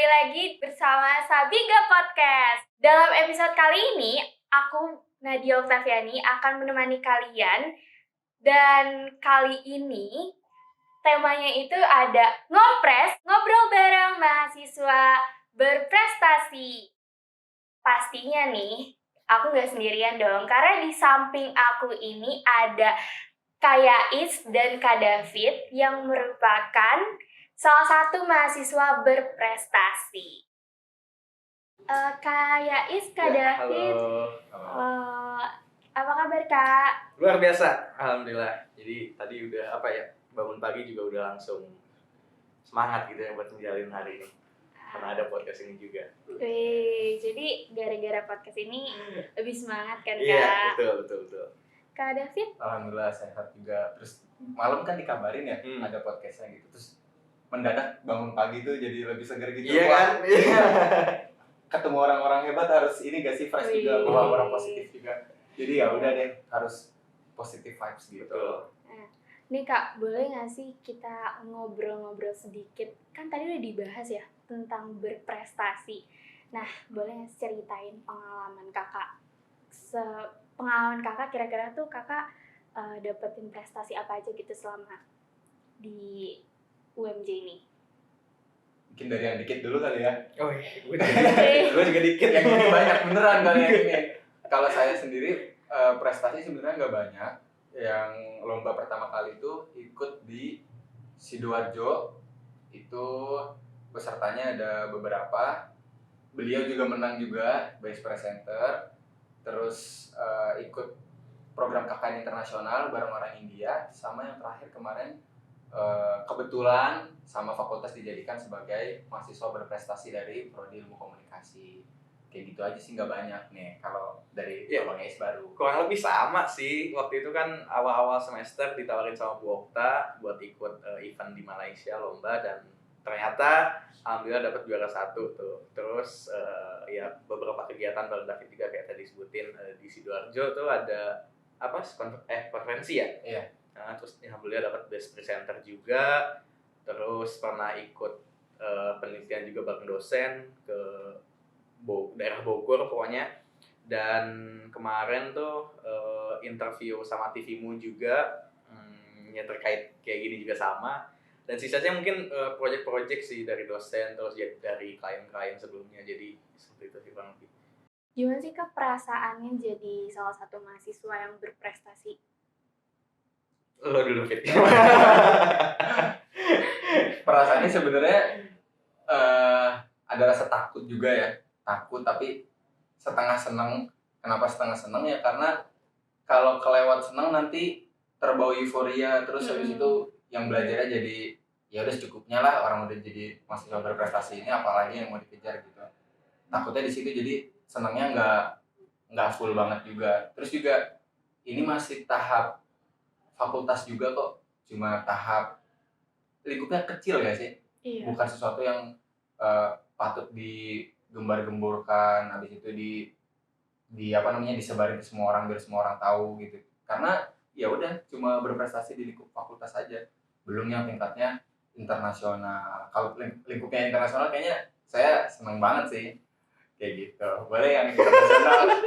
kembali lagi bersama Sabiga Podcast. Dalam episode kali ini, aku Nadia Oktaviani akan menemani kalian. Dan kali ini temanya itu ada ngopres, ngobrol bareng mahasiswa berprestasi. Pastinya nih, aku gak sendirian dong, karena di samping aku ini ada Kak Yais dan Kak David yang merupakan salah satu mahasiswa berprestasi. Kak Yais, Kak David, halo. Apa kabar Kak? Luar biasa, alhamdulillah. Jadi tadi udah bangun pagi juga udah langsung semangat gitu ya buat menjalin hari ini. Karena ada podcast ini juga. Wih, jadi gara-gara podcast ini lebih semangat kan Kak? Iya, betul. Kak David? Alhamdulillah sehat juga. Terus malam kan dikabarin ya ada podcastnya gitu. Terus mendadak bangun pagi tuh jadi lebih segar gitu. Iya kan? Ketemu orang-orang hebat harus ini gak sih fresh juga, bawa orang positif juga. Jadi ya udah deh, harus positive vibes gitu. Betul. Nih Kak, boleh gak sih kita ngobrol-ngobrol sedikit? Kan tadi udah dibahas ya tentang berprestasi. Nah, boleh gak sih ceritain pengalaman Kakak? Pengalaman Kakak kira-kira tuh Kakak dapetin prestasi apa aja gitu selama di UMJ ini? Mungkin dari yang dikit dulu kali ya. Oh iya, gue juga dikit. Yang ini banyak beneran kali yang ini. Kalau saya sendiri prestasi sebenarnya nggak banyak. Yang lomba pertama kali itu ikut di Sidoarjo, itu pesertanya ada beberapa. Beliau juga menang juga, best presenter. Terus ikut program KKN internasional bareng orang India, sama yang terakhir kemarin kebetulan sama fakultas dijadikan sebagai mahasiswa berprestasi dari Prodi Ilmu Komunikasi. Kayak gitu aja sih, nggak banyak nih kalau dari Bang Ais baru. Kurang lebih sama sih. Waktu itu kan awal-awal semester ditawarin sama Bu Okta buat ikut event di Malaysia, lomba, dan ternyata alhamdulillah dapat juara 1 tuh. Terus ya beberapa kegiatan bareng David juga kayak tadi sebutin di Sidoarjo tuh ada konferensi ya? Iya. Nah, terus alhamdulillah dapat best presenter juga. Terus pernah ikut penelitian juga bareng dosen ke daerah Bogor pokoknya. Dan kemarin tuh interview sama TVmu juga ya terkait kayak gini juga sama. Dan sisanya mungkin project-project sih dari dosen, terus dari klien-klien sebelumnya. Jadi seperti itu sih Bang. Gimana sih Kak perasaannya jadi salah satu mahasiswa yang berprestasi? Lo dulu Fit. Perasaannya sebenarnya ada rasa takut juga ya. Takut tapi setengah senang. Kenapa setengah senang ya? Karena kalau kelewat senang nanti terbawa euforia, terus habis itu yang belajarnya jadi ya udah secukupnya lah, orang udah jadi mahasiswa berprestasi ini apalagi yang mau dikejar gitu. Takutnya di situ, jadi senangnya nggak full banget juga. Terus juga ini masih tahap fakultas juga kok, cuma tahap lingkupnya kecil ya sih. Iya. Bukan sesuatu yang patut digembar-gemborkan, habis itu disebarin ke semua orang biar semua orang tahu gitu. Karena ya udah cuma berprestasi di lingkup fakultas aja, belum yang tingkatnya internasional. Kalau lingkupnya internasional kayaknya saya seneng banget sih kayak gitu. Boleh yang internasional.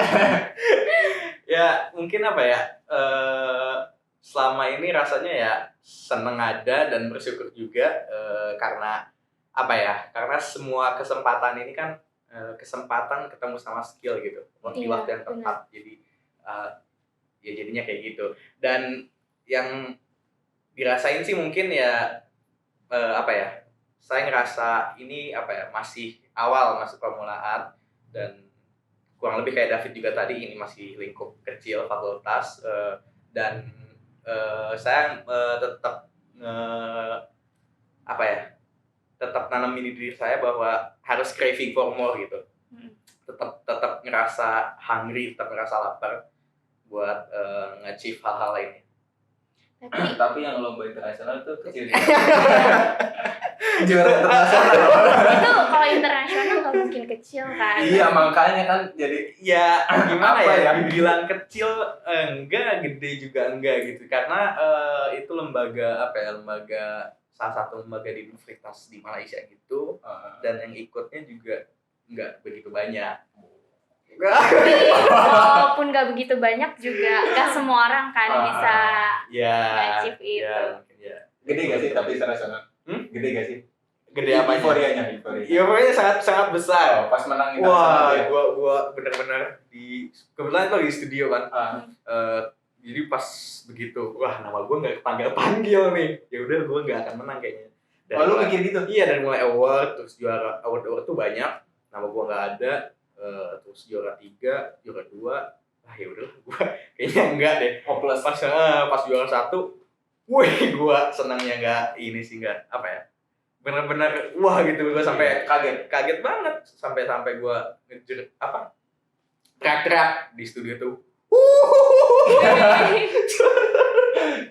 Ya mungkin selama ini rasanya ya seneng ada dan bersyukur juga karena karena semua kesempatan ini kan kesempatan ketemu sama skill gitu di waktu yang tepat. Jadi ya jadinya kayak gitu. Dan yang dirasain sih mungkin ya saya ngerasa ini masih awal, masih permulaan, dan kurang lebih kayak David juga tadi, ini masih lingkup kecil fakultas, dan saya tetap tetap nanamin di diri saya bahwa harus craving for more gitu. Tetap ngerasa hungry, tetap ngerasa lapar buat nge-achieve hal-hal lainnya. Tapi yang lomba internasional itu kecil. Juara internasional. Itu kalau internasional nggak mungkin kecil kan? Iya, makanya kan jadi Ya gimana Apa ya? ya? Dibilang kecil enggak, gede juga enggak gitu. Karena itu lembaga apa ya? Salah satu lembaga di universitas di Malaysia gitu. Dan yang ikutnya juga enggak begitu banyak. Tapi walaupun nggak begitu banyak juga nggak semua orang kan bisa Ya. achieve itu. Ya. gede gak sih tapi internasional? Gede gak sih? Gede apa? Euforianya. Ya pokoknya sangat besar. Pas menang Wah, internasional ya. gua benar-benar kebetulan itu lagi studio kan. Jadi pas begitu, wah nama gua nggak panggil nih. Ya udah gua nggak akan menang kayaknya. Oh, lu mikir gitu? Iya, dari mulai award terus juara award tuh banyak. Nama gua nggak ada. Terus juara 3, juara 2. Ya udah gua kayaknya enggak deh. Hopeless. Pas juara 1, wih gua senangnya nggak apa ya? Benar-benar wah gitu gua sampai kaget banget sampai gua ngejer apa teriak-teriak di studio tuh.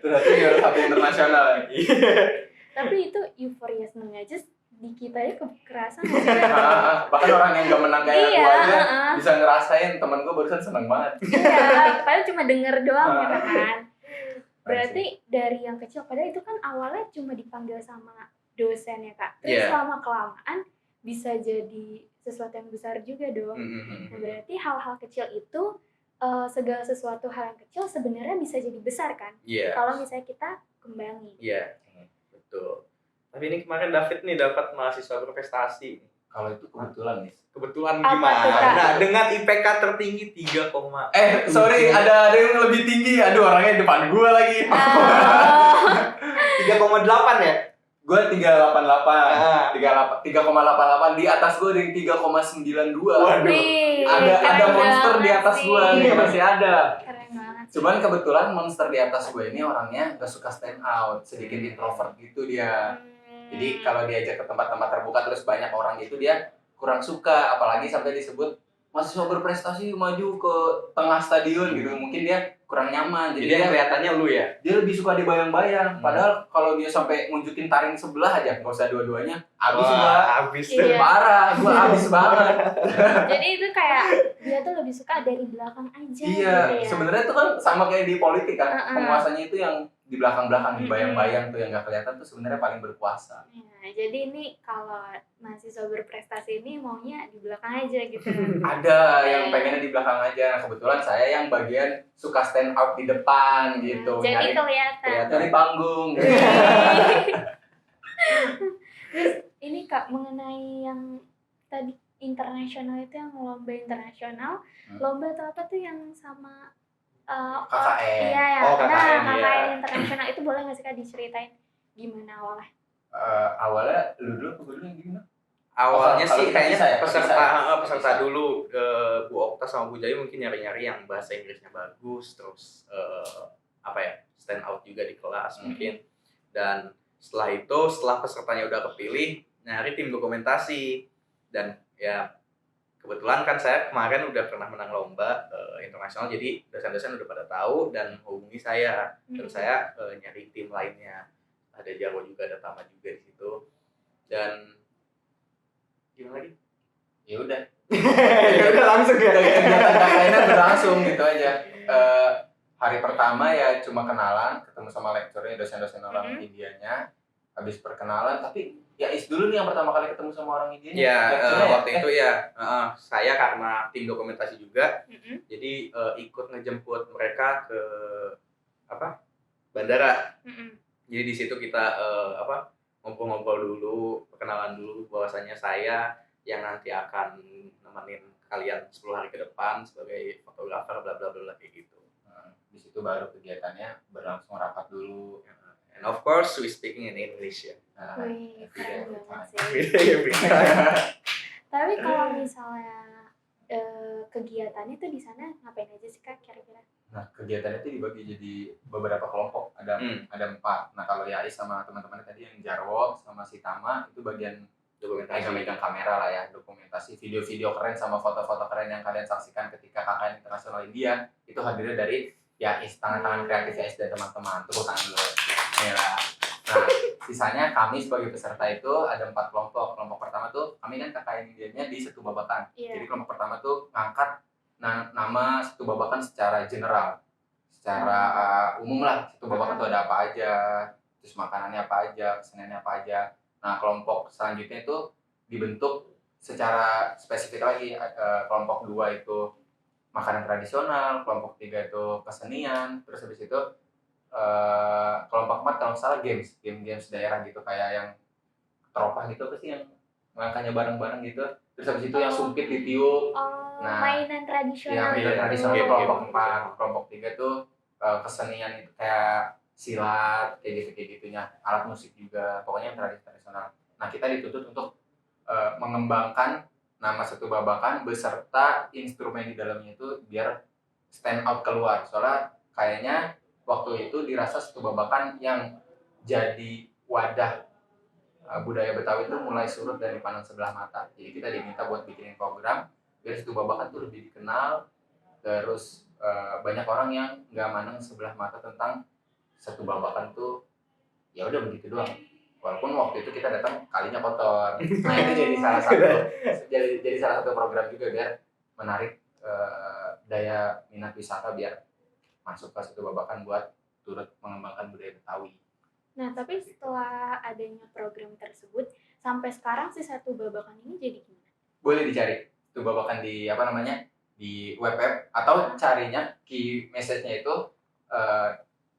Ternyata juara 1 internasional. Tapi itu euforia seneng aja di kita ya kerasa nggak sih? Bahkan orang yang gak menang kayak Iya, gua aja bisa ngerasain temen gua barusan seneng banget. Iya, padahal cuma denger doang gitu kan. Berarti dari yang kecil, padahal itu kan awalnya cuma dipanggil sama dosen ya kak. Terus lama kelamaan bisa jadi sesuatu yang besar juga dong. Nah, berarti hal-hal kecil itu segala sesuatu hal yang kecil sebenarnya bisa jadi besar kan? Kalau misalnya kita kembangin. Iya, betul. Tapi ini kemarin David nih dapat mahasiswa berprestasi. Kalau itu kebetulan nih. Kebetulan Apa gimana? tuh, Kak? Nah, dengan IPK tertinggi 3, Sorry, ada yang lebih tinggi. Aduh, orangnya depan gua lagi. 3,8 ya? Gua 3,88. 3,88 di atas gua dari 3,92. Waduh. Ada monster di atas gua nih, masih ada. Keren banget. Cuman kebetulan monster di atas gua ini orangnya gak suka stand out, sedikit introvert gitu dia. Jadi kalau diajak ke tempat-tempat terbuka terus banyak orang gitu dia kurang suka, apalagi sampai disebut mahasiswa berprestasi maju ke tengah stadion gitu. Mungkin dia kurang nyaman. Jadi yang kelihatannya lu ya? Dia lebih suka dibayang-bayang. Padahal kalau dia sampai nunjukin taring sebelah aja, nggak usah dua-duanya, habis gua. Habis Iya. Parah, gua habis banget. Jadi itu kayak dia tuh lebih suka dari belakang aja. Iya, gitu ya. sebenarnya itu kan sama kayak di politik kan. Penguasanya itu yang di belakang-belakang, dibayang-bayang tuh yang nggak kelihatan tuh sebenarnya paling berkuasa. Nah, jadi ini kalau mahasiswa berprestasi ini maunya di belakang aja gitu. Ada yang pengennya di belakang aja. Kebetulan saya yang bagian suka stand out di depan gitu. Jadi kelihatan. Dari panggung. Terus ini Kak mengenai yang tadi internasional itu yang lomba internasional, lomba atau apa tuh yang sama KKN. Iya ya. Oh, KKN, KKN internasional itu boleh nggak sih Kak diceritain gimana awalnya? Awalnya lu dulu gimana? Awalnya Kalau sih kita kayaknya bisa ya? peserta dulu Bu Okta sama Bu Jayu mungkin nyari-nyari yang bahasa Inggrisnya bagus, terus apa ya, stand out juga di kelas mungkin. Dan setelah pesertanya udah kepilih, nyari tim dokumentasi. Dan ya kebetulan kan saya kemarin udah pernah menang lomba internasional, jadi dosen-dosen udah pada tahu dan hubungi saya. Dan saya nyari tim lainnya. Ada Jarwo juga, ada Tama juga di situ. Dan gimana lagi? Ya udah. Ya udah langsung ya. Kegiatan KKN berlangsung gitu aja. Hari pertama ya cuma kenalan, ketemu sama lekturnya, dosen-dosen orang Indianya. Habis perkenalan, tapi ya dulu nih yang pertama kali ketemu sama orang Indianya. Ya, waktu itu ya saya karena tim dokumentasi juga, jadi ikut ngejemput mereka ke bandara. Jadi di situ kita ngobrol-ngobrol dulu, perkenalan dulu bahwasanya saya yang nanti akan nemenin kalian 10 hari ke depan sebagai fotografer bla bla bla kayak gitu. Di situ baru kegiatannya berlangsung rapat dulu. And of course we speaking in English ya. Wih, keren banget sih. Beda. Tapi kalau misalnya kegiatannya tuh di sana ngapain aja sih Kak kira-kira? Nah, kegiatan itu dibagi jadi beberapa kelompok, ada 4. Nah, kalau Yais sama teman-teman tadi yang Jarwo sama si Tama itu bagian megang kamera lah ya, dokumentasi video-video keren sama foto-foto keren yang kalian saksikan ketika KKN Internasional India itu hadirnya dari ya tangan-tangan kreatif S dan teman-teman, tepuk tangan dulu. Ya. Nah, sisanya kami sebagai peserta itu ada 4 kelompok. Kelompok pertama tuh kami kan KKN Indianya di satu babakan. Iya. Jadi kelompok pertama tuh ngangkat nama satu babakan secara general, secara umum lah. Satu babakan tuh ada apa aja, terus makanannya apa aja, keseniannya apa aja. Nah, kelompok selanjutnya itu dibentuk secara spesifik lagi. Kelompok 2 itu makanan tradisional, kelompok 3 itu kesenian, terus habis itu kelompok 4 kalau nggak salah games daerah gitu, kayak yang teropah gitu, apa sih yang langkahnya bareng-bareng gitu, terus habis itu yang sumpit ditiup. Nah, mainan tradisional mainan gitu. tradisional itu kelompok 4, kelompok 3 tuh kesenian itu kayak silat kayak gitunya, alat musik juga, pokoknya yang tradisional. Nah, kita dituntut untuk mengembangkan nama satu babakan beserta instrumen di dalamnya itu biar stand out keluar. Soalnya kayaknya waktu itu dirasa satu babakan yang jadi wadah budaya Betawi itu mulai surut dari pandang sebelah mata. Jadi kita diminta buat bikinin program biar satu babakan tuh lebih dikenal, terus banyak orang yang nggak mandang sebelah mata tentang satu babakan tuh ya udah begitu doang. Walaupun waktu itu kita datang kalinya kotor. Nah, itu jadi salah satu program juga biar menarik daya minat wisata biar masuk ke satu babakan buat turut mengembangkan budaya Betawi. Nah, tapi setelah adanya program tersebut, sampai sekarang si satu babakan ini jadi gimana? Boleh dicari satu babakan di di web atau carinya key message-nya itu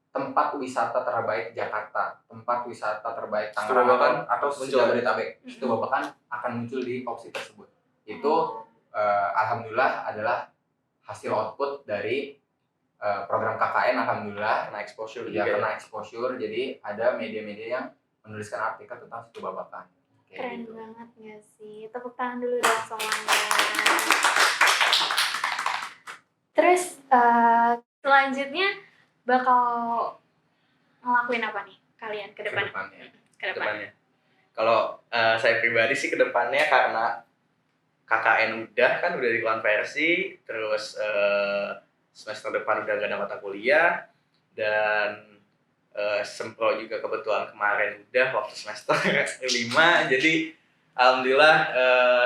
tempat wisata terbaik Jakarta, tempat wisata terbaik Tangerang atau Jabodetabek. Itu babakan akan muncul di opsi tersebut. Itu alhamdulillah adalah hasil output dari program KKN. Alhamdulillah kena exposure juga. Kena exposure, jadi ada media-media yang menuliskan artikel tentang situ babakan. Keren gitu. Banget nggak sih? Tepuk tangan dulu dong semuanya. Terus selanjutnya bakal ngelakuin apa nih kalian ke depannya? Kedepannya. Kalau saya pribadi sih ke depannya, karena KKN udah dikonversi, terus semester depan udah gak ada mata kuliah, dan sempro juga kebetulan kemarin udah waktu semester 5, jadi alhamdulillah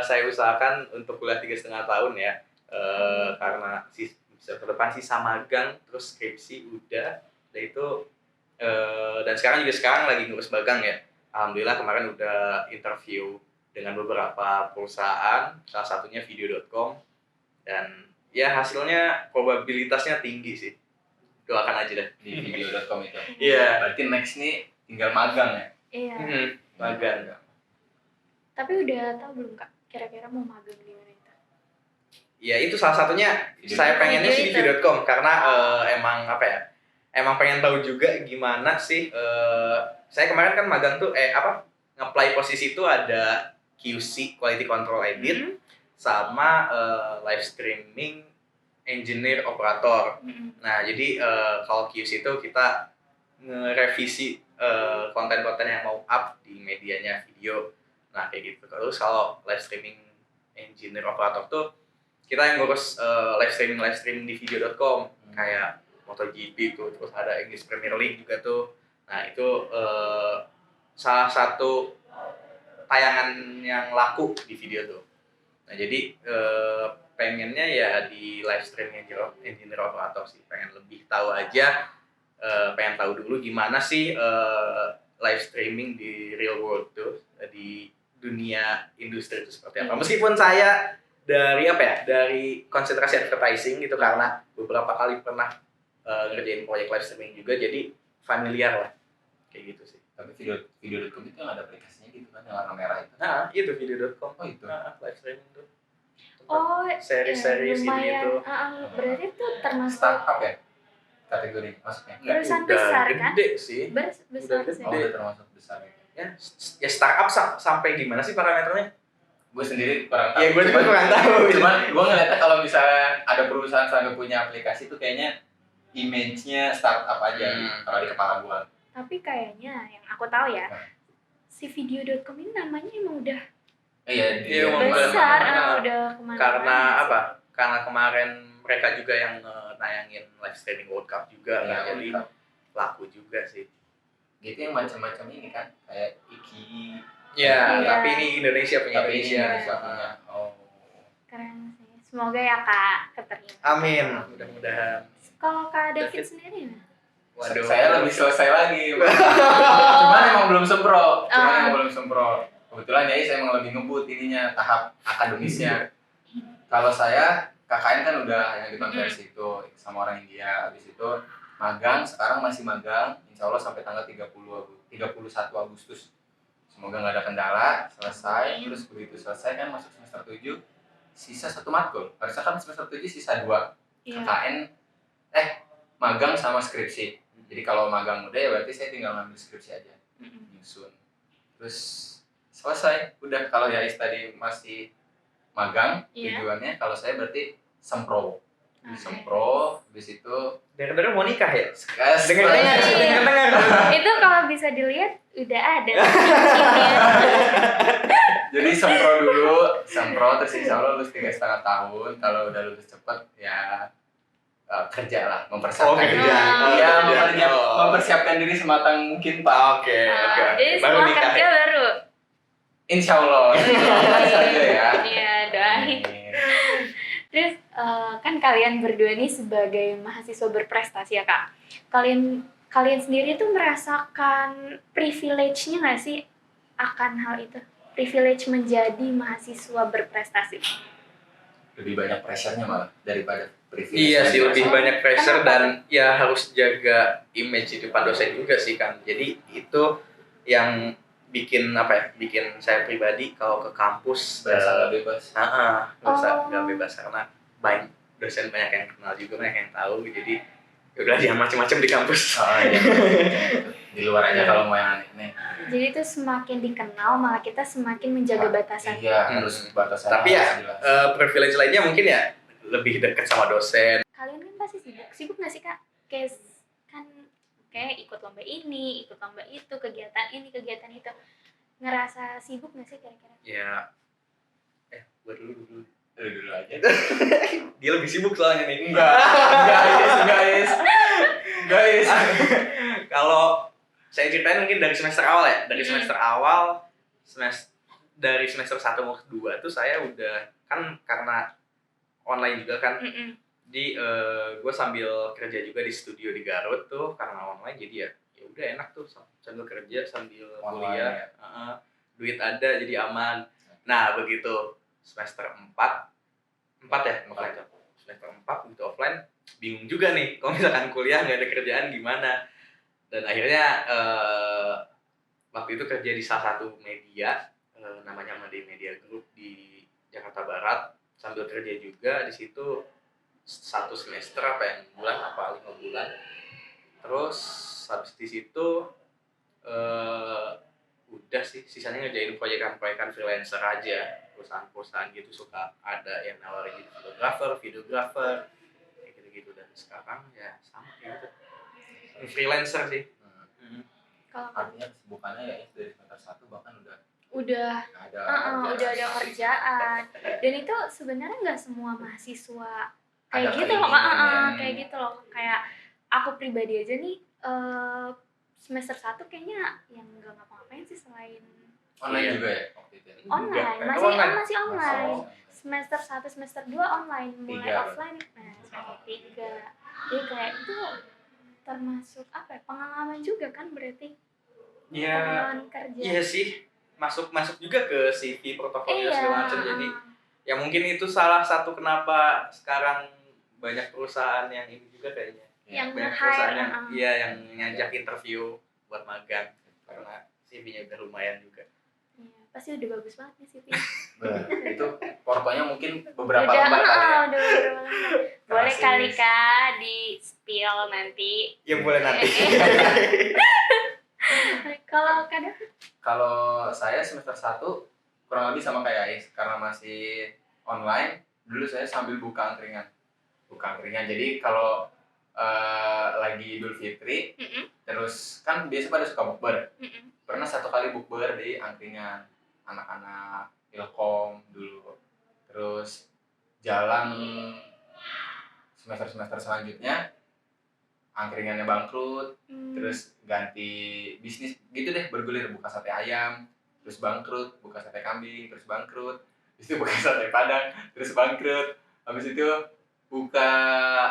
saya usahakan untuk kuliah 3,5 tahun ya, karena semester depan sisa magang, terus skripsi udah itu, dan sekarang lagi ngurus magang ya. Alhamdulillah kemarin udah interview dengan beberapa perusahaan, salah satunya video.com, dan ya hasilnya probabilitasnya tinggi sih. Doakan aja deh di video.com itu. Iya. Berarti next nih tinggal magang ya? Iya. Magang. Tapi udah tahu belum Kak, kira-kira mau magang di mana itu? Ya itu salah satunya saya pengennya sih di video.com, karena emang pengen tahu juga gimana sih. Saya kemarin kan magang tuh nge-apply posisi itu ada QC, Quality Control Edit, sama live streaming engineer operator. Nah, jadi kalau QC itu kita ngerevisi konten-konten yang mau up di medianya video. Nah, kayak gitu. Terus kalau live streaming engineer operator tuh kita yang ngurus live streaming di video.com, kayak MotoGP tuh, terus ada English Premier League juga tuh. Nah, itu salah satu tayangan yang laku di video tuh. Nah, jadi pengennya ya di live streaming engineer operator sih, pengen lebih tahu aja, pengen tahu dulu gimana sih live streaming di real world tuh, di dunia industri itu seperti apa. Meskipun saya dari konsentrasi advertising gitu, karena beberapa kali pernah ngerjain proyek live streaming juga, jadi familiar lah kayak gitu sih. Tapi video.com itu yang ada aplikasinya gitu kan, yang warna merah itu. Nah, itu video.com. Oh, itu. Live streaming tuh. Oh, seri-seri gitu. Berarti itu termasuk startup ya kategori masuknya? Perusahaan besar kan? Gede sih. Besar sih. Udah termasuk besar ya. Ya startup sampai gimana sih parameternya? Gue sendiri kurang tahu. Ya gue juga kurang tahu. Cuman gue ngeliatnya kalau misalnya ada perusahaan sampai punya aplikasi tuh kayaknya image-nya startup aja kalau di kepala gue. Tapi kayaknya yang aku tahu ya, si video.com ini namanya emang udah Iya, besar, udah kemana-mana. Karena apa? Karena kemarin mereka juga yang nayangin live streaming World Cup juga kan, jadi World Cup. laku juga sih. Gitu yang macam-macam ini kan kayak Iki. Ya, Iya. tapi ini Indonesia punya Tapi ini Indonesia. Indonesia punya. Oh. Keren sih. Semoga ya Kak keterima. Amin, mudah-mudahan. Kalau Kak David David. sendiri nah? Waduh. Saya lebih selesai lagi. Oh. Cuman emang belum sempro. Ah. Kebetulan ya saya emang lebih ngebut ininya tahap akademisnya. Kalau saya KKN kan udah yang dikonversi itu sama orang India. Habis itu magang, sekarang masih magang. Insya Allah sampai tanggal 31 Agustus. Semoga nggak ada kendala, selesai. Amin. Terus begitu selesai kan masuk semester 7, sisa 1 matkul. Harusnya kan semester 7 sisa 2. Iya. KKN, magang sama skripsi. Jadi kalau magang udah ya berarti saya tinggal ngambil skripsi aja. Nyusun. Terus selesai. Udah kalau Yais tadi masih magang, Iya. tujuannya kalau saya berarti sempro. Oke. Sempro, habis itu Dengar-dengar mau nikah ya? gas. Dengar-dengar. Itu kalau bisa dilihat udah ada cincinnya. Jadi sempro terus insya Allah lulus 3,5 tahun. Kalau udah lulus cepet ya kerja lah, mempersiapkan kerja. diri. Oh, Iya, kerja. mempersiapkan diri sematang mungkin Pak. Oke. Jadi Baru setelah nikah. kerja baru. Insya Allah. Doakan saja ya. Iya, doain. Amin. Terus kan kalian berdua nih sebagai mahasiswa berprestasi ya Kak. Kalian sendiri tuh merasakan privilege-nya nggak sih akan hal itu? Privilege menjadi mahasiswa berprestasi. Lebih banyak pressure-nya malah daripada privilege. Iya sih, lebih Oh, banyak pressure kenapa? dan ya harus jaga image di depan dosen juga sih kan. Jadi itu yang bikin bikin saya pribadi kalau ke kampus Berasa nggak bebas. berasa Oh. nggak bebas karena banyak dosen banyak yang kenal juga, banyak yang tahu, jadi udah jangan macam-macam di kampus. Iya. Di luar aja kalau mau yang aneh-aneh. Jadi itu semakin dikenal malah kita semakin menjaga batasan. Iya, harus batasannya. Tapi ya, harus jelas. privilege lainnya mungkin ya lebih dekat sama dosen. Kalian kan pasti sibuk nggak sih Kak? Kayak ikut lomba ini, ikut lomba itu, kegiatan ini, kegiatan itu. Ngerasa sibuk nggak sih kira-kira? Ya, buat dulu. Dulu aja. Dia lebih sibuk soalnya nih. Guys. Kalau saya ceritain mungkin dari semester awal ya. Dari semester awal, dari semester 1 mau ke 2 tuh saya udah kan karena online juga kan. Jadi gue sambil kerja juga di studio di Garut tuh karena online, jadi ya udah enak tuh sambil kerja sambil Online, kuliah. Duit ada jadi aman. Nah begitu semester 4 ya offline tuh. Semester 4 begitu offline bingung juga nih kalau misalkan kuliah nggak ada kerjaan gimana. Dan akhirnya waktu itu kerja di salah satu media namanya Made Media Group di Jakarta Barat, sambil kerja juga di situ 1 semester 5 bulan. Terus habis di situ udah sih sisanya ngerjain proyekan freelancer aja, perusahaan-perusahaan gitu suka ada yang nawarin jadi videographer kayak gitu-gitu, dan sekarang ya sama kayak gitu freelancer sih. Kalau Artinya kesibukannya ya dari semester 1 bahkan udah udah ada kerjaan. Dan itu sebenarnya nggak semua mahasiswa kayak Ada gitu loh, keinginan, kayak gitu loh. Kayak aku pribadi aja nih semester 1 kayaknya yang nggak ngapa-ngapain sih selain online Iya. juga ya waktu itu. online. Masih online. Semester 1, semester 2 online, mulai 3. offline semester 3. Jadi kayak itu termasuk pengalaman juga kan berarti. Ya, Pengalaman kerja. iya sih, masuk juga ke CV portofolio segala macam. Jadi ya mungkin itu salah satu kenapa sekarang banyak perusahaan yang ini juga kayaknya. Yang Banyak nge-hire, perusahaan yang ngajak interview buat magang karena CV-nya udah lumayan juga. Iya, pasti udah bagus banget nih CV. Itu portonya mungkin beberapa Udah, lembar kali ya. udah beberapa lembar. Boleh Kasih. kali Kak di spill nanti. Ya boleh nanti. Kalau kadang Kalau saya semester 1 kurang lebih sama kayak Ais, karena masih online. Dulu saya sambil buka angkringan. Jadi kalau lagi Idul Fitri, terus kan biasa pada suka bukber. Pernah 1 kali bukber di angkringan anak-anak Ilkom dulu. Terus jalan semester selanjutnya angkringannya bangkrut, terus ganti bisnis gitu deh, bergulir, buka sate ayam terus bangkrut, buka sate kambing terus bangkrut, habis itu buka sate padang terus bangkrut, habis itu buka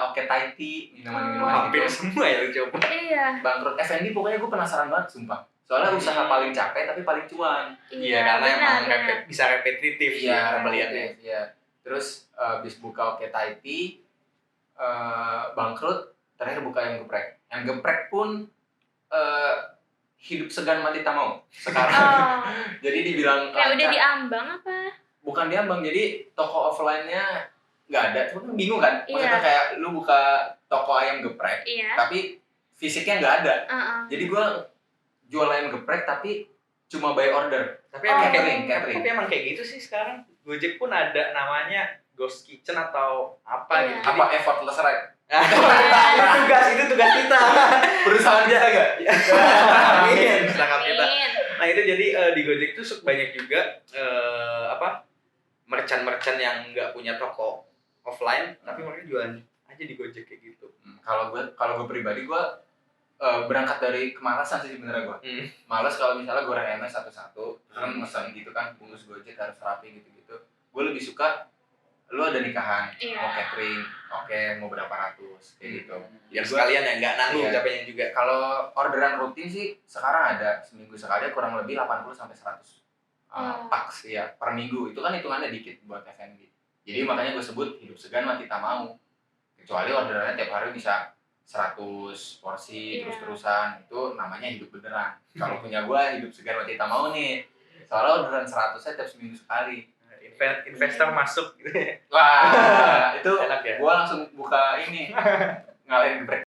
Oke Thai Tea, minuman Hampir gitu semua ya lu coba. Iya. bangkrut. F&B pokoknya gue penasaran banget sumpah, soalnya usaha paling capek tapi paling cuan. Iya, karena emang benar. bisa repetitif Iya, pembeliannya. iya. Terus habis buka Oke Thai Tea bangkrut, terakhir buka Ayam Geprek. Ayam Geprek pun hidup segan mati tak mau sekarang. Jadi dibilang Kayak udah diambang apa? bukan diambang, jadi toko offline-nya nggak ada. Cuma kan bingung kan? Maksudnya Iya. kayak lu buka toko ayam geprek, Iya. tapi fisiknya nggak ada. Jadi gue jual ayam geprek tapi cuma by order. Tapi catering. emang kayak gitu sih sekarang. Gojek pun ada namanya Ghost Kitchen atau apa Iya. gitu. Apa effortless ride? itu tugas kita. Perusahaan kita nggak? Amin, sangat kita. Amin. Nah itu jadi di Gojek tuh banyak juga merchant yang nggak punya toko offline, tapi mereka jualan aja di Gojek kayak gitu. Kalau gue pribadi gue berangkat dari kemalasan sih sebenarnya gue. Malas kalau misalnya goreng MS satu-satu, kan mesen gitu kan, bungkus Gojek harus rapi gitu-gitu. Gue lebih suka lu ada nikahan, Iya. mau catering, oke, mau berapa ratus kayak gitu. Biar sekalian ya nggak nanggung Iya. capeknya juga. Kalau orderan rutin sih sekarang ada seminggu sekali kurang lebih 80 sampai 100 paks ya per minggu. Itu kan hitungannya dikit buat F&B. Jadi makanya gue sebut hidup segan mati tak mau. Kecuali orderannya tiap hari bisa 100 porsi Iya. terus-terusan, itu namanya hidup beneran. Kalau punya gue hidup segan mati tak mau nih. Soalnya orderan 100-nya tiap seminggu sekali. Investor masuk gitu. Wah, itu Enak ya? gue langsung buka ini ngalahin geprek.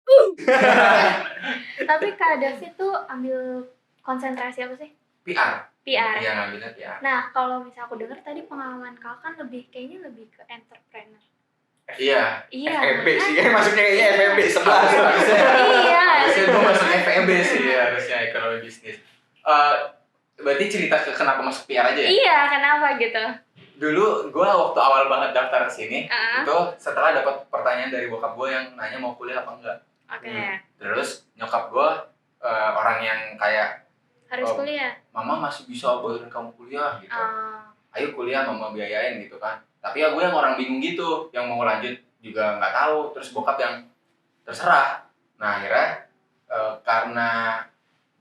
Tapi Kak David tuh ambil konsentrasi apa sih? PR. PR. Iya, ngambilnya PR. Nah, kalau misalnya aku dengar tadi pengalaman Kak kan kayaknya lebih ke entrepreneur. Iya. Iya. FEB sih, masuknya kayaknya FEB 11. Iya. Harusnya gue masuk FEB sih ya, harusnya ekonomi bisnis. Berarti cerita ke kenapa masuk PR aja ya? Iya, kenapa gitu? Dulu gue waktu awal banget daftar ke sini, Ah. itu setelah dapat pertanyaan dari bokap gue yang nanya mau kuliah apa enggak. Oke. Terus nyokap gue orang yang kayak, Harus kuliah. mama masih bisa bayarin kamu kuliah gitu. Oh. Ayo kuliah mama biayain gitu kan. Tapi ya gue yang orang bingung gitu, yang mau lanjut juga nggak tahu. Terus bokap yang terserah. Nah akhirnya karena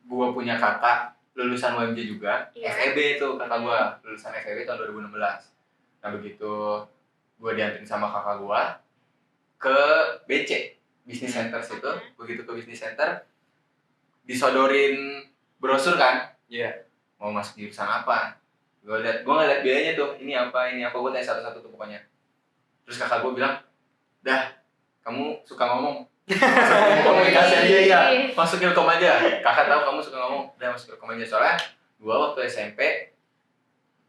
gue punya kakak lulusan UMJ juga, Iya. FEB itu kakak gue, lulusan FEB tahun 2016. Nah begitu gue dianterin sama kakak gue ke BC, Business Center situ. Begitu ke Business Center, disodorin brosur kan, Iya. mau masuk jurusan apa. Gue nggak liat biayanya tuh, ini apa, gue tanya satu-satu tuh pokoknya. Terus kakak gue bilang, dah, kamu suka ngomong, masuk komunikasi aja ya, masuk Ilkom aja. Kakak tahu kamu suka ngomong, udah masuk Ilkom aja. Soalnya gue waktu SMP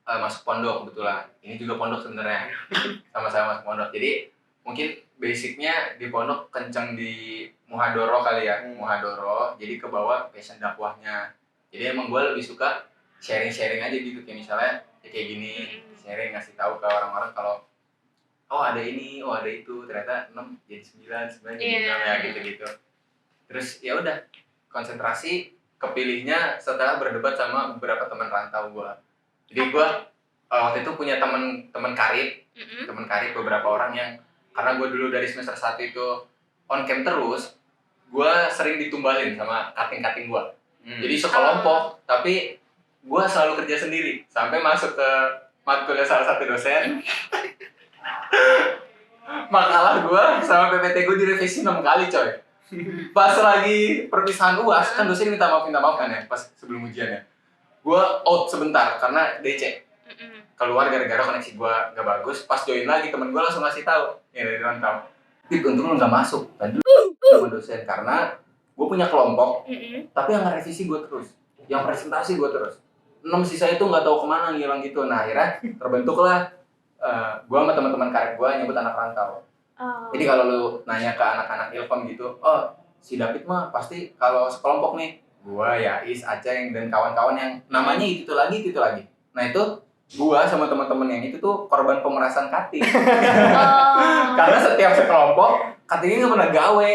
masuk pondok kebetulan. Ini juga pondok sebenarnya, sama-sama masuk pondok. Jadi mungkin basicnya di pondok kenceng di Muhadoro kali ya, Muhadoro. Jadi ke bawah passion dakwahnya. Jadi emang gue lebih suka sharing aja gitu, kayak misalnya ya kayak gini, sharing, ngasih tahu ke orang-orang kalau oh ada ini, oh ada itu, ternyata 6 jadi 9 jadi 6 ya gitu-gitu. Terus ya udah konsentrasi, kepilihnya setelah berdebat sama beberapa teman rantau gue. Jadi gue waktu itu punya teman karib beberapa orang yang karena gue dulu dari semester 1 itu on cam terus, gue sering ditumbalin sama cutting gue. Jadi sekelompok, tapi gue selalu kerja sendiri sampai masuk ke matkulnya salah satu dosen. Makalah gue sama PPT gue direvisi 6 kali coy. Pas lagi perpisahan UAS kan dosen minta maaf kan ya pas sebelum ujiannya. Gue out sebentar karena DC. Keluar gara-gara koneksi gue gak bagus. Pas join lagi temen gue langsung ngasih tahu ya dari rantau. Tapi untung lu gak masuk tadi sama dosen karena gue punya kelompok, tapi yang ngerevisi gue terus, yang presentasi gue terus. 6 sisa itu nggak tahu kemana ngilang gitu. Nah akhirnya terbentuklah gue sama teman-teman karib gue nyebut anak rantau. Jadi kalau lu nanya ke anak-anak Ilkom gitu, oh si David mah pasti kalau sekelompok nih, gue, Yais, Aceng dan kawan-kawan yang namanya itu lagi. Nah itu gue sama teman-teman yang itu tuh korban pemerasan cutting. Karena setiap sekelompok cuttingnya nggak pernah gawe.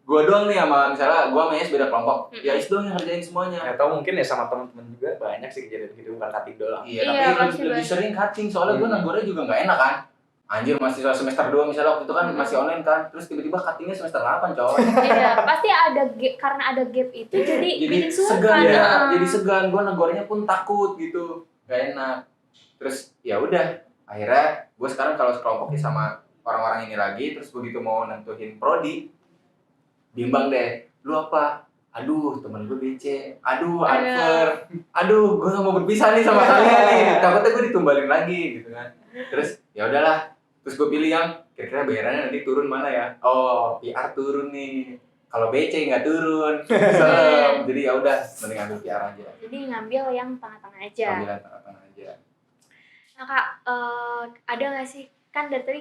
Gue doang nih sama misalnya gue sama Yes beda kelompok. Ya Yes doang yang ngerjain semuanya. Atau mungkin ya sama teman-teman juga banyak sih kejadian gitu, bukan cutting doang. Iya, Iya, tapi pasti lebih banyak. sering cutting soalnya gue negornya juga nggak enak kan. Anjir mahasiswa semester 2 misalnya waktu itu kan masih online kan. Terus tiba-tiba cuttingnya semester 8 coy. Iya, pasti ada gap, karena ada gap itu jadi bikin segan sungkan. ya, jadi segan. Gue negornya pun takut gitu, gak enak. Terus ya udah, akhirnya gue sekarang kalau sekelompoknya sama orang-orang ini lagi, terus begitu mau nentuin prodi, bimbang deh. Lu apa? Aduh, temen gue BC. Aduh, Anver. Aduh, gue gak mau berpisah nih sama kalian nih. Takutnya gue ditumbalin lagi gitu kan. Terus ya udahlah. Terus gue pilih yang kira-kira bayarannya nanti turun mana ya? Oh, PR turun nih. Kalau BC nggak turun, serem. Jadi ya udah, mending ambil PR aja. Jadi ngambil yang tengah-tengah aja. Ambil yang tengah-tengah aja. Nah Kak, ada nggak sih, kan dari tadi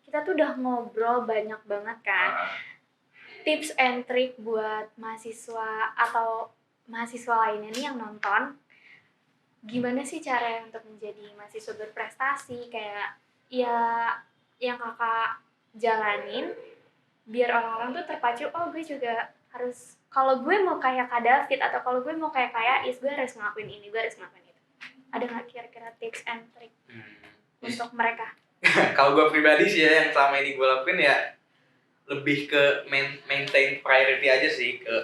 kita tuh udah ngobrol banyak banget kan, tips and trick buat mahasiswa atau mahasiswa lainnya nih yang nonton, gimana sih cara untuk menjadi mahasiswa berprestasi, kayak ya yang kakak jalanin biar orang-orang tuh terpacu, oh gue juga harus, kalau gue mau kayak Kak David atau kalau gue mau kayak Is, gue harus ngelakuin ini, gue harus ngelakuin itu. Ada nggak kira-kira tips and trick untuk mereka? Kalau gue pribadi sih ya, yang selama ini gue lakuin ya lebih ke maintain priority aja sih, ke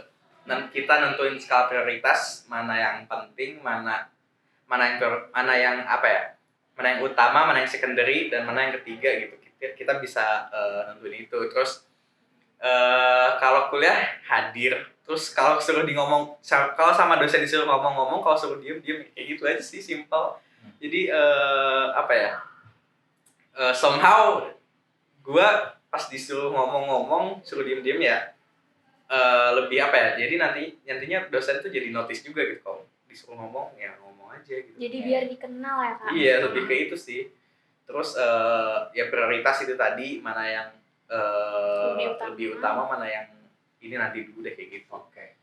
kita nentuin skala prioritas, mana yang penting, mana yang apa ya, mana yang utama, mana yang secondary, dan mana yang ketiga gitu. Kita bisa nentuin itu. Terus kalau kuliah hadir, terus kalau suruh kalau sama dosen disuruh ngomong-ngomong, kalau suruh diem kayak gitu aja sih, simple. Jadi apa ya, somehow gue pas disuruh ngomong-ngomong, suruh diem-diem ya, lebih apa ya, jadi nantinya dosen tuh jadi notice juga gitu. Kalau disuruh ngomong ya ngomong aja gitu. Jadi biar dikenal ya Kak. Iya, lebih ke itu sih. Terus ya prioritas itu tadi, mana yang lebih utama, mana yang ini nanti dulu deh, kayak gitu. Oke.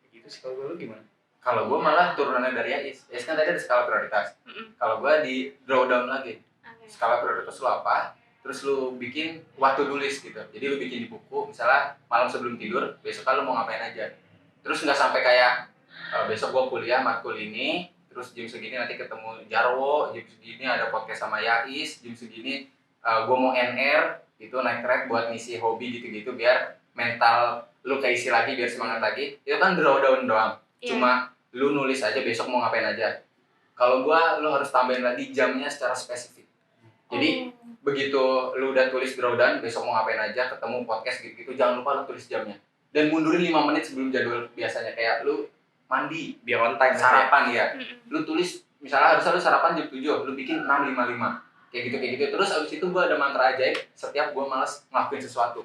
Kayak gitu sih. Kalau lu gimana? Kalau gue malah turunannya dari Ais. Ais kan tadi ada skala prioritas. Kalau gue di draw down lagi. Skala prioritas lu apa? Terus lu bikin what to do list gitu. Jadi lu bikin di buku, misalnya malam sebelum tidur, besok kan lu mau ngapain aja. Terus nggak sampai kayak besok gue kuliah matkul ini, terus jam segini nanti ketemu Jarwo, jam segini ada podcast sama Yais, jam segini gue mau NR, itu naik trek buat ngisi hobi gitu-gitu biar mental lu keisi lagi, biar semangat lagi. Itu kan draw down doang. Cuma lu nulis aja besok mau ngapain aja. Kalau gua lu harus tambahin lagi jamnya secara spesifik. Jadi begitu lu udah tulis draw down besok mau ngapain aja, ketemu podcast gitu-gitu, jangan lupa lu tulis jamnya. Dan mundurin 5 menit sebelum jadwal biasanya, kayak lu mandi biar on time, sarapan ya. Lu tulis misalnya harusnya lu sarapan jam 7, lu bikin 6.55. Kayak gitu. Terus abis itu gue ada mantra ajaib setiap gue malas ngelakuin sesuatu.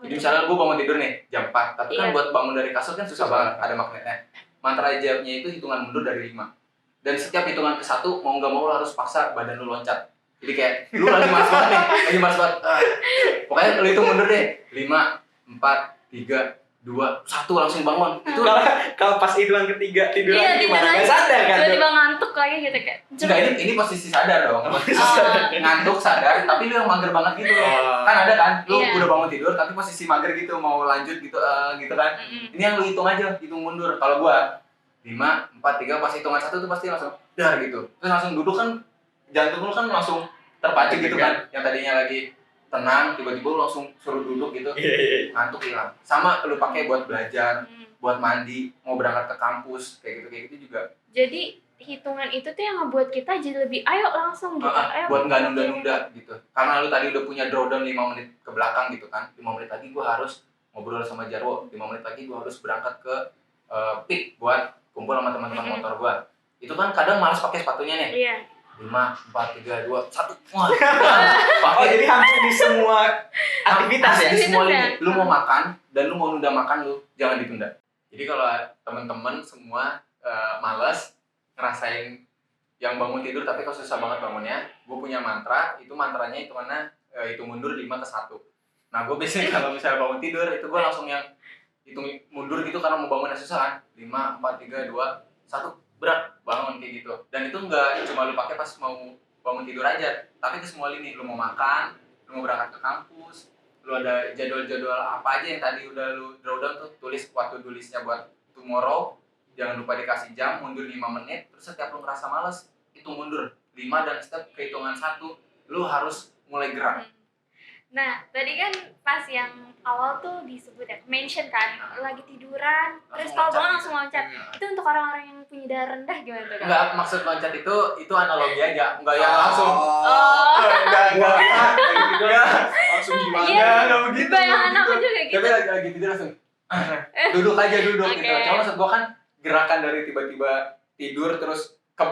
Jadi misalnya gue bangun tidur nih jam 4, tapi kan buat bangun dari kasur kan susah banget, ada magnetnya. Mantra ajaibnya itu hitungan mundur dari 5. Dan setiap hitungan ke 1, mau nggak mau lu harus paksa badan lu loncat. Jadi kayak lu lagi malas banget nih, pokoknya lu hitung mundur deh. 5, 4, 3, 2, 1 langsung bangun. Itu kalau pas hitungan ketiga tidur lagi gimana? Nggak sadar kan? Tiba-tiba ngantuk lagi gitu kayak. Enggak, ini posisi sadar dong. Ngantuk sadar, tapi lu yang mager banget gitu loh. Kan ada kan, lu udah bangun tidur tapi posisi mager gitu, mau lanjut gitu gitu kan. Ini yang lu hitung aja, hitung mundur. Kalau gua 5, 4, 3 pas hitungan 1 tuh pasti langsung dar gitu. Terus langsung duduk kan, jantung lu kan langsung terpacu gitu kan. Yang tadinya lagi tenang, tiba-tiba lu langsung suruh duduk gitu, ngantuk hilang. Sama lu pakai buat belajar, buat mandi, mau berangkat ke kampus, kayak gitu juga. Jadi hitungan itu tuh yang ngebuat kita jadi lebih ayo langsung gitu. Buat nggak nunda-nunda gitu. Karena lu tadi udah punya drawdown 5 menit ke belakang gitu kan. 5 menit lagi gua harus ngobrol sama Jarwo, 5 menit lagi gua harus berangkat ke PIK buat kumpul sama teman-teman motor gua. Itu kan kadang malas pakai sepatunya nih. Iya. 5, 4, 3, 2, 1. Wah. Jadi hampir di semua aktivitas ya. Di semua lini. Lu mau makan dan lu mau nunda makan, lu jangan ditunda. Jadi kalau teman-teman semua malas ngerasain yang bangun tidur tapi kok susah banget bangunnya, gue punya mantra. Itu mantranya hitung mundur 5 ke 1. Nah, gue biasanya kalau misalnya bangun tidur itu gue langsung yang hitung mundur gitu karena mau bangunnya susah kan. 5, 4, 3, 2, 1. Berat bangun kayak gitu. Dan itu nggak cuma lu pakai pas mau bangun tidur aja, tapi ke semua lini. Lu mau makan, lu mau berangkat ke kampus, lu ada jadwal-jadwal apa aja yang tadi udah lu draw down tuh, tulis waktu tulisnya buat tomorrow, jangan lupa dikasih jam, mundur 5 menit, terus setiap lu ngerasa males itu mundur 5 dan setiap kehitungan 1 lu harus mulai gerak. Nah, tadi kan pas yang awal tuh disebut ya, mention kan, lagi tiduran, terus kalau bangun langsung loncat. Itu untuk orang-orang yang punya darah rendah gimana tuh, Kak? Enggak, maksud loncat itu analogi aja, enggak yang langsung. Oh. Enggak. Langsung gimana? Iya. Enggak begitu. Bayangan aku juga gitu. Tapi lagi tidur langsung duduk aja gitu. Oke. Cuma maksud gua kan gerakan dari tiba-tiba tidur terus ke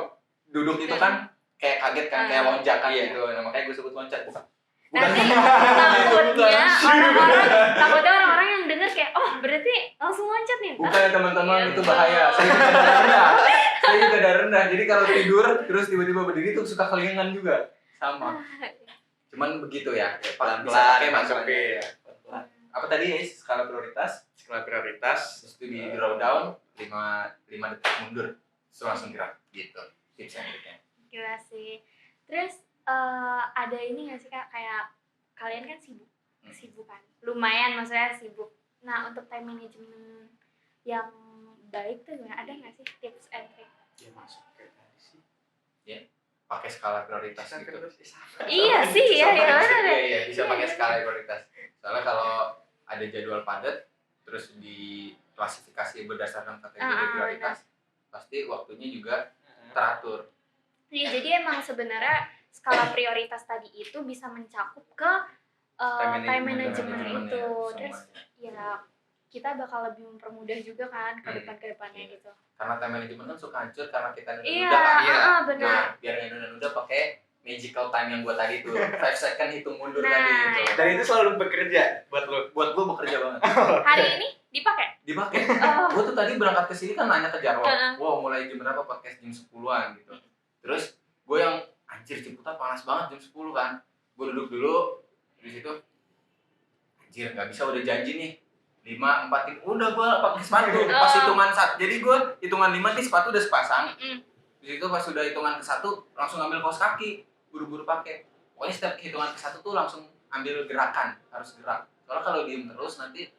duduk itu kan kayak kaget kan, kayak lonjakan gitu. Nah, makanya gua sebut loncat bukan. Nanti takutnya orang-orang yang denger kayak, oh berarti langsung loncat nih. Bukan ya teman-teman, itu bahaya. Saya juga darah rendah. Saya juga darah rendah. Jadi kalau tidur terus tiba-tiba berdiri tuh suka kelingan juga. Sama. Cuman begitu ya. Pelan-pelan masukin. Apa tadi ya? Skala prioritas. Skala prioritas. Terus itu di draw down 5 detik mundur. Terus langsung gerak gitu. Tips and triknya. Gila sih. Terus ada ini nggak sih Kak, kayak kalian kan sibuk kan, lumayan maksudnya sibuk. Nah untuk time management yang baik tuh gimana? Ada nggak sih tips and trick? Ya masuk ke tadi sih. Ya, pakai skala prioritas gitu. Iya sih ya, Iya, bisa pakai skala prioritas. Soalnya kalau ada jadwal padat terus diklasifikasi berdasarkan kategori prioritas, pasti waktunya juga teratur. Iya, jadi emang sebenarnya skala prioritas tadi itu bisa mencakup ke time management itu. Terus ya kita bakal lebih mempermudah juga kan ke depannya gitu. Karena time management kan suka hancur karena kita Iya, nunda kan. benar. Nah, biar nunda pakai magical time yang gua tadi tuh 5 second hitung mundur tadi gitu. Dan itu selalu bekerja buat lo. Buat gua bekerja banget. Hari ini dipakai? Dipakai. Gua tuh tadi berangkat ke sini kan nanya ke Jarwo. Wow, mulai jam berapa podcast? Jam 10-an gitu. Terus gue yang anjir Ciputat panas banget jam 10 kan. Gue duduk dulu di situ. Anjir, enggak bisa, udah janji nih. 5, 4, 3. Udah gue pakai sepatu. Pas hitungan 1. Jadi gue hitungan 5 nih sepatu udah sepasang. Di situ pas udah hitungan ke 1 langsung ambil kaos kaki, buru-buru pakai. Pokoknya setiap hitungan ke 1 tuh langsung ambil gerakan, harus gerak. Soalnya kalau diem terus nanti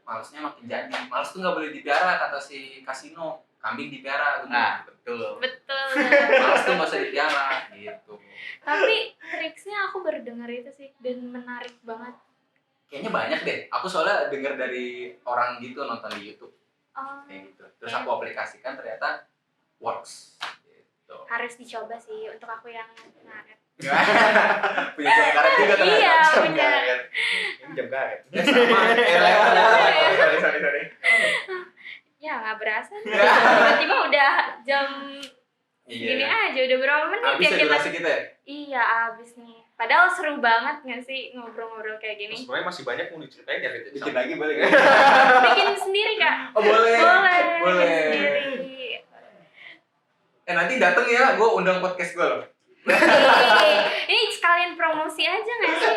malesnya makin jadi. Males tuh enggak boleh dipiara kata si Kasino. Kambing dipiara gitu. Nah, betul. Males tuh nggak usah dipiara gitu. Tapi triksnya aku baru dengar itu sih dan menarik banget. Kayaknya banyak deh. Aku soalnya dengar dari orang gitu nonton di YouTube. Kayak gitu. Terus aku aplikasikan ternyata works. Gitu. Harus dicoba sih untuk aku yang ngaret. Punya jam karet juga ternyata. Iya, Jam punya. karet. Ini jam karet. Ya sama. Sorry. Ya nggak berasa nih. Tiba-tiba udah jam segini aja, udah berapa menit Habis ya durasi kita ya? Iya, abis nih. Padahal seru banget nggak sih ngobrol-ngobrol kayak gini? Sebenarnya masih banyak mau diceritain ya. Dikit lagi boleh nggak? Bikin sendiri Kak? Oh boleh. Bikin sendiri. Nanti dateng ya, gue undang podcast gue loh. Ini sekalian promosi aja nggak sih?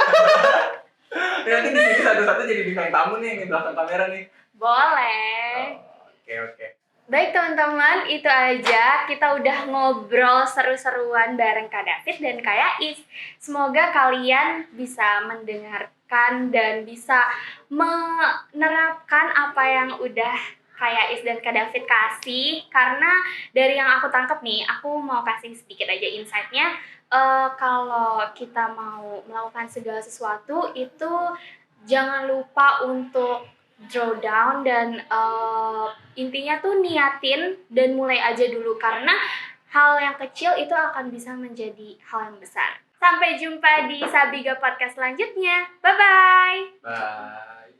Nanti di sini satu-satu jadi bintang tamu nih di belakang kamera nih. Boleh. Oke. Baik teman-teman, itu aja kita udah ngobrol seru-seruan bareng Kak David dan Kak Yais. Semoga kalian bisa mendengarkan dan bisa menerapkan apa yang udah Kak Yais dan Kak David kasih. Karena dari yang aku tangkap nih, aku mau kasih sedikit aja insight-nya. Kalau kita mau melakukan segala sesuatu itu jangan lupa untuk draw down dan intinya tuh niatin dan mulai aja dulu karena hal yang kecil itu akan bisa menjadi hal yang besar. Sampai jumpa di Sabiga Podcast selanjutnya. Bye-bye. Bye.